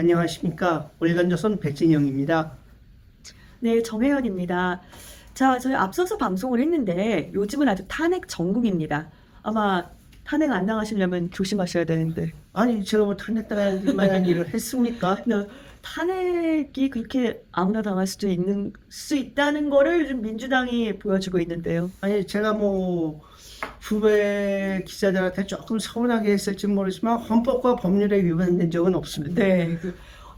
안녕하십니까. 월간조선 백진영입니다. 네, 정혜연입니다. 자, 저희 앞서서 방송을 했는데 요즘은 아주 탄핵 전국입니다. 아마 탄핵 안 당하시려면 조심하셔야 되는데. 아니, 제가 뭐 탄핵당할 만한 일을 했습니까? 네, 탄핵이 그렇게 아무나 당할 수 있다는 거를 좀 민주당이 보여주고 있는데요. 아니, 제가 뭐 후배 기자들한테 조금 서운하게 했을지 모르지만 헌법과 법률에 위반된 적은 없습니다. 네.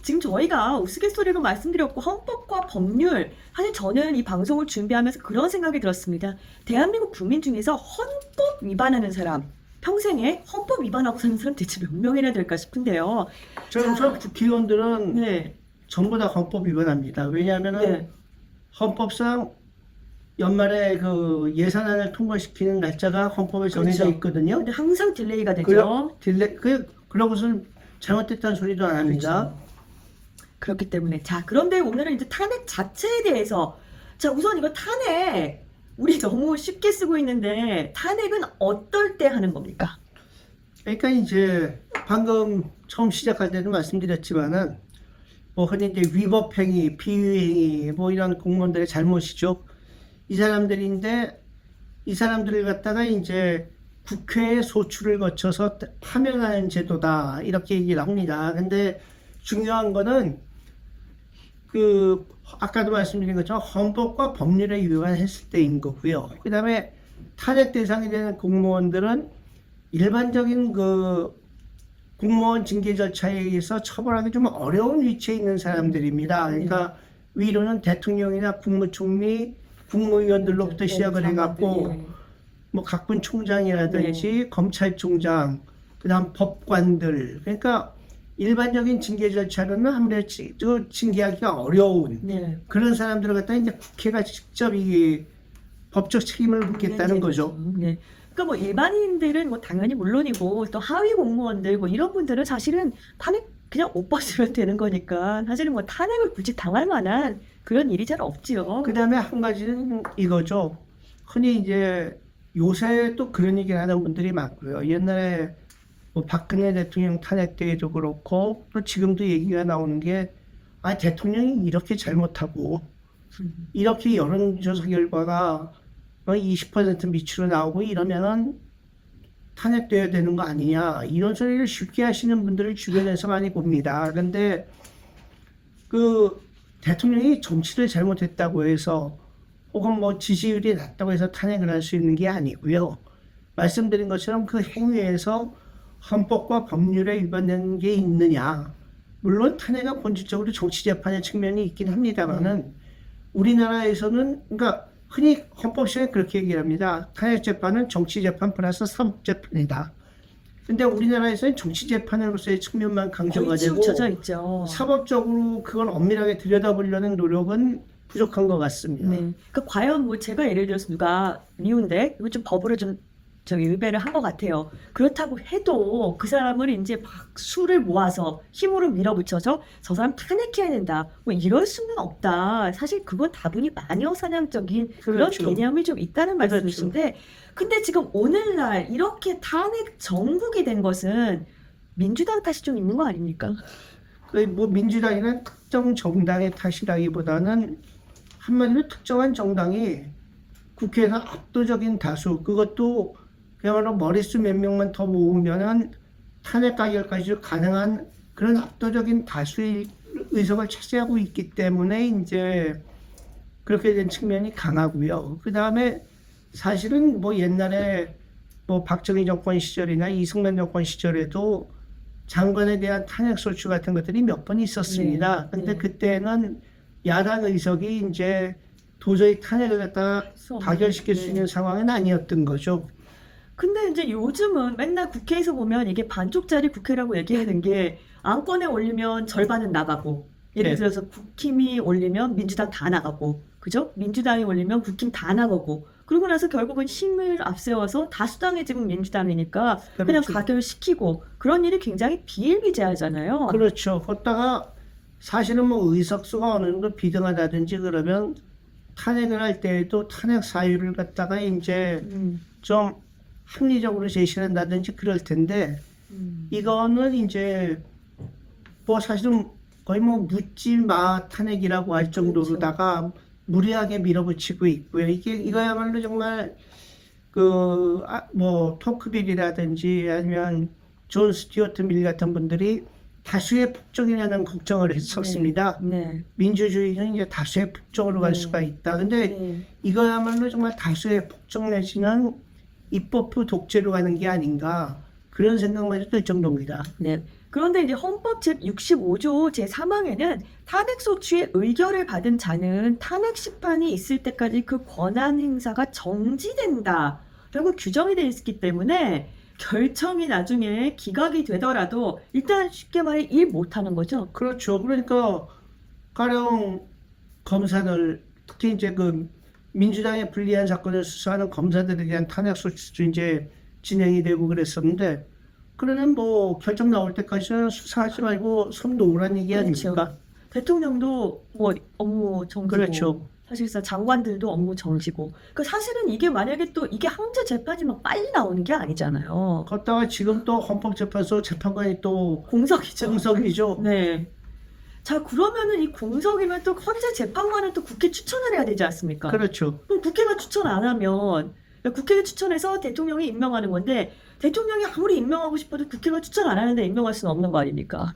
지금 저희가 우스갯소리로 말씀드렸고 헌법과 법률, 사실 저는 이 방송을 준비하면서 그런 생각이 들었습니다. 대한민국 국민 중에서 헌법 위반하는 사람, 평생에 헌법 위반하고 사는 사람 대체 몇 명이나 될까 싶은데요. 저 국회의원들은 네. 전부 다 헌법 위반합니다. 왜냐하면 네. 헌법상 연말에 그 예산안을 통과시키는 날짜가 헌법에 정해져 그렇죠. 있거든요. 근데 항상 딜레이가 되죠. 그러고선 잘못됐다는 소리도 안 합니다. 그렇죠. 그렇기 때문에 그런데 오늘은 이제 탄핵 자체에 대해서 우선 이거 탄핵 우리 너무 쉽게 쓰고 있는데 탄핵은 어떨 때 하는 겁니까? 그러니까 이제 방금 처음 시작할 때도 말씀드렸지만은 뭐 흔히 이제 위법행위, 비위행위 뭐 이런 공무원들의 잘못이죠. 이 사람들인데 이 사람들을 갖다가 이제 국회의 소추를 거쳐서 파면하는 제도다 이렇게 얘기를 합니다. 근데 중요한 거는 그 아까도 말씀드린 것처럼 헌법과 법률에 위반했을 때인 거고요. 그 다음에 탄핵 대상이 되는 공무원들은 일반적인 그 공무원 징계 절차에 의해서 처벌하기 좀 어려운 위치에 있는 사람들입니다. 그러니까 위로는 대통령이나 국무총리, 국무위원들로부터 시작을 해갖고 뭐 각군 총장이라든지 검찰총장, 그다음 법관들, 그러니까 일반적인 징계 절차로는 아무래도 징계하기가 어려운 그런 사람들을 갖다 이제 국회가 직접 이 법적 책임을 묻겠다는 거죠. 네. 그러니까 뭐 일반인들은 뭐 당연히 물론이고 또 하위 공무원들 뭐 이런 분들은 사실은 탄핵 그냥 못 받으면 되는 거니까 사실은 뭐 탄핵을 굳이 당할 만한 그런 일이 잘 없지요. 그 다음에 한 가지는 이거죠. 흔히 이제 요새 또 그런 얘기를 하는 분들이 많고요. 옛날에 뭐 박근혜 대통령 탄핵 때에도 그렇고 또 지금도 얘기가 나오는 게 대통령이 이렇게 잘못하고 이렇게 여론조사 결과가 20% 밑으로 나오고 이러면은 탄핵돼야 되는 거 아니냐 이런 소리를 쉽게 하시는 분들을 주변에서 많이 봅니다. 그런데 그 대통령이 정치를 잘못했다고 해서 혹은 뭐 지지율이 낮다고 해서 탄핵을 할 수 있는 게 아니고요. 말씀드린 것처럼 그 행위에서 헌법과 법률에 위반된 게 있느냐. 물론 탄핵은 본질적으로 정치재판의 측면이 있긴 합니다만은 우리나라에서는 그러니까 흔히 헌법시에 그렇게 얘기를 합니다. 탄핵재판은 정치재판 플러스 사법재판이다. 근데 우리나라에서는 정치재판으로서의 측면만 강조가 되고 치우쳐져 있죠. 사법적으로 그걸 엄밀하게 들여다보려는 노력은 부족한 것 같습니다. 네. 그러니까 과연 뭐 제가 예를 들어서 누가 미운데 이거 좀 법으로 좀 위배를 한 것 같아요. 그렇다고 해도 그 사람을 이제 막 수를 모아서 힘으로 밀어붙여서 저 사람 탄핵해야 된다. 뭐 이럴 수는 없다. 사실 그건 다분히 마녀 사냥적인 그런 그렇죠. 개념이 좀 있다는 말씀이신데, 근데 지금 오늘날 이렇게 탄핵 정국이 된 것은 민주당 탓이 좀 있는 거 아닙니까? 뭐 민주당이나 특정 정당의 탓이라기보다는 한마디로 특정한 정당이 국회에서 압도적인 다수, 그것도 그야말로 머릿수 몇 명만 더 모으면은 탄핵 가결까지 가능한 그런 압도적인 다수의 의석을 차지하고 있기 때문에 이제 그렇게 된 측면이 강하고요. 그 다음에 사실은 뭐 옛날에 뭐 박정희 정권 시절이나 이승만 정권 시절에도 장관에 대한 탄핵 소추 같은 것들이 몇 번 있었습니다. 근데 그때는 야당 의석이 이제 도저히 탄핵을 갖다가 가결시킬 수 있는 상황은 아니었던 거죠. 근데 이제 요즘은 맨날 국회에서 보면 이게 반쪽짜리 국회라고 얘기하는 게 안건에 올리면 절반은 나가고, 예를 들어서 국힘이 올리면 민주당 다 나가고, 그죠? 민주당이 올리면 국힘 다 나가고, 그러고 나서 결국은 힘을 앞세워서 다수당의 지금 민주당이니까 그냥 가결시키고, 그런 일이 굉장히 비일비재하잖아요. 그렇죠. 걷다가 사실은 뭐 의석수가 어느 정도 비등하다든지 그러면 탄핵을 할 때에도 탄핵 사유를 갖다가 이제 좀 합리적으로 제시한다든지 그럴 텐데 이거는 이제 뭐 사실은 거의 뭐 묻지마 탄핵이라고 할 정도로다가 무리하게 밀어붙이고 있고요. 이거야말로 정말 뭐 토크빌이라든지 아니면 존 스튜어트 밀 같은 분들이 다수의 폭정이라는 걱정을 했었습니다. 네. 민주주의는 이제 다수의 폭정으로 갈 네. 수가 있다. 근데 네. 이거야말로 정말 다수의 폭정 내지는 입법부 독재로 가는 게 아닌가 그런 생각만 해도 들 정도입니다. 네. 그런데 이제 헌법 제65조 제3항에는 탄핵소추의 의결을 받은 자는 탄핵 심판이 있을 때까지 그 권한 행사가 정지된다라고 규정이 되어 있기 때문에 결정이 나중에 기각이 되더라도 일단 쉽게 말해 일 못하는 거죠. 그렇죠. 그러니까 가령 검사들 특히 이제 그 민주당의 불리한 사건을 수사하는 검사들에 대한 탄핵 소추도 이제 진행이 되고 그랬었는데 그러면 뭐 결정 나올 때까지는 수사하지 말고 손 놓으란 얘기 아닙니까? 대통령도 뭐 업무 정지고 그렇죠. 사실상 장관들도 업무 정지고 그 사실은 이게 만약에 또 이게 항제 재판이 막 빨리 나오는 게 아니잖아요. 걷다가 지금 또 헌법재판소 재판관이 또 공석이죠. 공석이죠. 네. 자, 그러면은 이 공석이면 또 헌재 재판관은 또 국회 추천을 해야 되지 않습니까? 그렇죠. 그럼 국회가 추천 안 하면 국회가 추천해서 대통령이 임명하는 건데 대통령이 아무리 임명하고 싶어도 국회가 추천 안 하는데 임명할 수는 없는 거 아닙니까?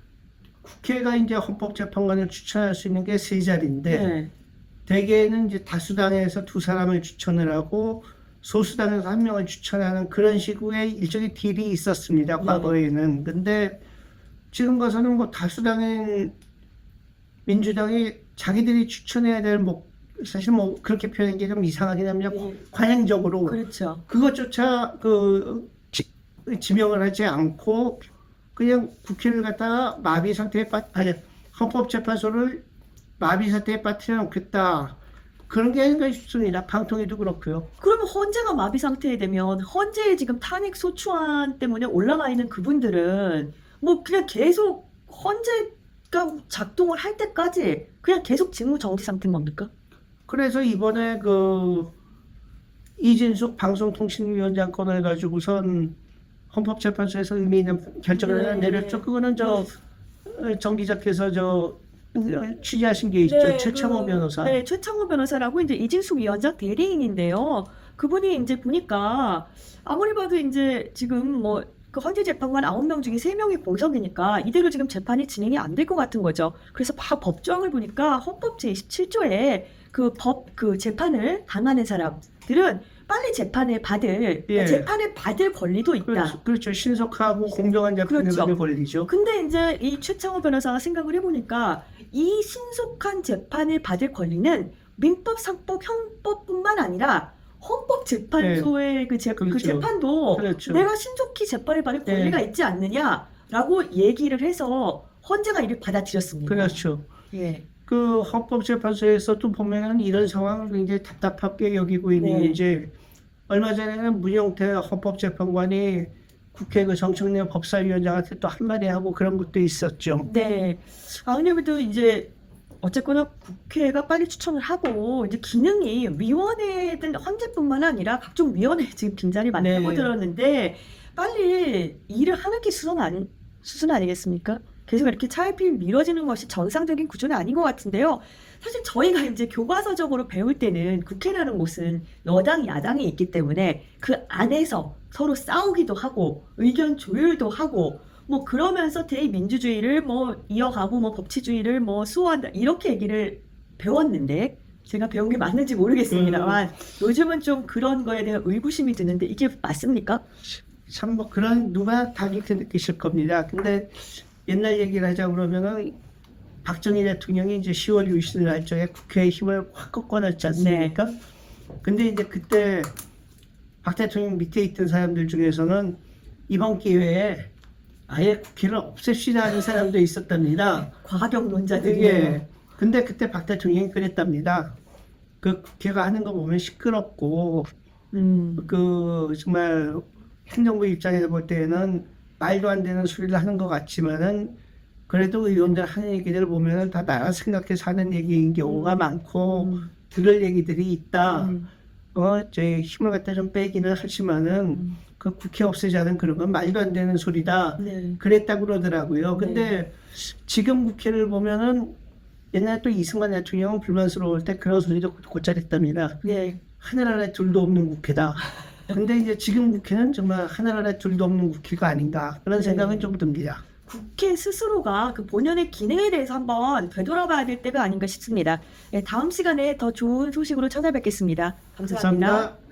국회가 이제 헌법재판관을 추천할 수 있는 게 세 자리인데 네. 대개는 이제 다수당에서 두 사람을 추천을 하고 소수당에서 한 명을 추천하는 그런 식의 일종의 딜이 있었습니다. 과거에는. 근데 지금 가서는 뭐 다수당인 민주당이 자기들이 추천해야 될 뭐 사실 뭐 그렇게 표현한 게 좀 이상하긴 합니다. 관행적으로 그렇죠. 그것조차 지명을 하지 않고 그냥 국회를 갖다가 마비 상태에 헌법재판소를 마비 상태에 빠뜨려 놓겠다. 그런 게 아닌가 싶습니다. 방통위도 그렇고요. 그러면 헌재가 마비 상태에 되면 헌재에 지금 탄핵 소추안 때문에 올라가 있는 그분들은 뭐 그냥 계속 헌재가 작동을 할 때까지 그냥 계속 직무 정지 상태인 겁니까? 그래서 이번에 이진숙 방송통신위원장 건을 가지고선 헌법재판소에서 의미 있는 결정을 네. 내렸죠. 그거는 정 기자께서 취재하신 게 있죠. 최창호 변호사. 네, 최창호 변호사라고 이제 이진숙 위원장 대리인인데요. 그분이 이제 보니까 아무리 봐도 이제 지금 뭐 그 헌재 재판관 9명 중에 3명이 공석이니까 이대로 지금 재판이 진행이 안 될 것 같은 거죠. 그래서 법조항을 보니까 헌법 제27조에 그 재판을 당하는 사람들은 빨리 재판을 받을 권리도 있다. 그렇죠. 신속하고 공정한 재판을 그렇죠. 받을 권리죠. 근데 이제 이 최창호 변호사가 생각을 해보니까 이 신속한 재판을 받을 권리는 민법, 상법, 형법뿐만 아니라 헌법재판소의 그 그렇죠. 재판도 그렇죠. 내가 신속히 재판을 받을 권리가 있지 않느냐라고 얘기를 해서 헌재가 이를 받아들였습니다. 그렇죠. 예. 그 헌법재판소에서도 보면은 이런 상황을 굉장히 답답하게 여기고 있는 네. 이제 얼마 전에는 문영태 헌법재판관이 국회 그 정청래 법사위원장한테 또 한마디 하고 그런 것도 있었죠. 네. 근데 그래도 이제 어쨌거나 국회가 빨리 추천을 하고 이제 기능이 위원회든 헌재뿐만 아니라 각종 위원회 지금 빈자리 많다고 들었는데 빨리 일을 하는 게 수순 아니겠습니까? 계속 이렇게 차일피일 미뤄지는 것이 정상적인 구조는 아닌 것 같은데요. 사실 저희가 이제 교과서적으로 배울 때는 국회라는 곳은 여당, 야당이 있기 때문에 그 안에서 서로 싸우기도 하고 의견 조율도 하고 뭐 그러면서 대민주주의를 뭐 이어가고 뭐 법치주의를 뭐 수호한다 이렇게 얘기를 배웠는데 제가 배운 게 맞는지 모르겠습니다만 요즘은 좀 그런 거에 대한 의구심이 드는데 이게 맞습니까? 참 뭐 그런 누가 다 그렇게 느끼실 겁니다. 근데 옛날 얘기를 하자 그러면은 박정희 대통령이 이제 10월 유신을 할 적에 국회의 힘을 확 꺾어놨지 않습니까? 근데 이제 그때 박 대통령 밑에 있던 사람들 중에서는 이번 기회에 아예 국회를 없앱시다 하는 사람도 있었답니다. 과격론자들이. 예. 근데 그때 박 대통령이 그랬답니다. 그 국회가 하는 거 보면 시끄럽고, 정말 행정부 입장에서 볼 때는 말도 안 되는 소리를 하는 것 같지만은 그래도 의원들 하는 얘기들을 보면은 다 나라 생각해서 하는 얘기인 경우가 많고 들을 얘기들이 있다. 제 힘을 갖다 좀 빼기는 하지만은 그 국회 없애자는 그런 건 말도 안 되는 소리다. 네. 그랬다고 그러더라고요. 근데 지금 국회를 보면은 옛날에 또 이승만 대통령은 불만스러울 때 그런 소리도 곧잘 했답니다. 네. 하늘 아래 둘도 없는 국회다. 근데 이제 지금 국회는 정말 하늘 아래 둘도 없는 국회가 아닌가 그런 네. 생각은 좀 듭니다. 국회 스스로가 그 본연의 기능에 대해서 한번 되돌아봐야 될 때가 아닌가 싶습니다. 네, 다음 시간에 더 좋은 소식으로 찾아뵙겠습니다. 감사합니다. 감사합니다.